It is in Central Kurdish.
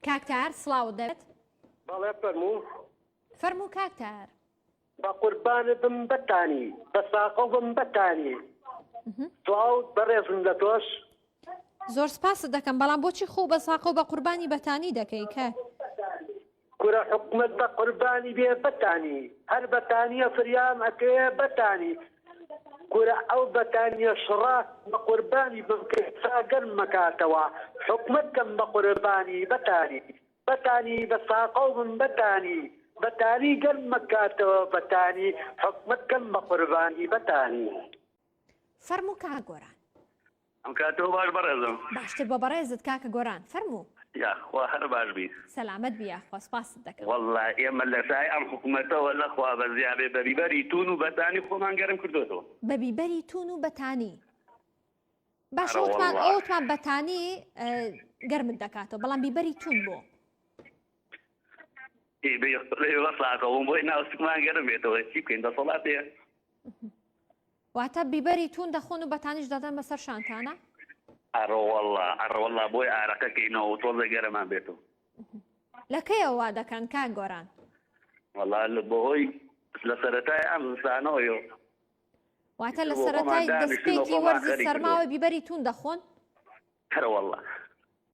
کاکتار سڵاو دەبێت بەڵێ فەرموو فەرموو کاکتار بە قوربانە بم بەتانی بە ساقە بم بەتانی سڵاو بەڕێزم لە تۆش زۆر سپاست دەکەم بەڵام بۆچی خۆ بە ساقە و بە قوربانی بەتانی دەکەی کە کورە حکومت بە قوربانی بێ بەتانی هەر بەتانیە فریام ئەکەیە بەتانی کورە ئەو بەتانیە شڕات بە قوربانی بکەسا گەرم مەکاتەوە حکومت کەم بە قوربانی بەتانی بەتانی بە ساقە و بم بەتانی بەتانی گەرم مەکاتەوە بەتانی حکومت کەم بە قوربانی بەتانی فەرموو کاک گۆران ئەم کاتەوە باش بەڕێزم باشتر بە بەڕێزت کاکە گۆران فەرموو یاخوا هەر باش بیت سەلامەت بیاخوا سپاست دەکەم والله ئێمە لە سای ئەم حکوومەتەوە لەخوا بە زیابێ بە بیبەری تون و بەتانی خۆمان گەرم کردوێتەوە بە بیبەری تون و بەتانی باش أرى والله. ئەوتمان بەتانی گەرمت دەکاتەوە بەڵام بیبەری تون بۆ لێوە ساقەوم بۆی ناوسکمان گەرم بێتەوە چی بکەین دەسەڵاتەیە واتە بیبەری تون دەخۆن و بەتانیش دەدەن بەسەر شانتانە ئەڕە والله بۆی ئارەقەکەینەوە و تۆزە گەرەمان بێتەوە لە کەیەوە وا دەکەن کاک گۆران والله لە بەهۆی لە سەرەتای ئەم زستانەوەیەوە واتە لە سەرەتای دەستپێکی وەرزی سەرماوە بیبەری تون دەخۆن هەر والله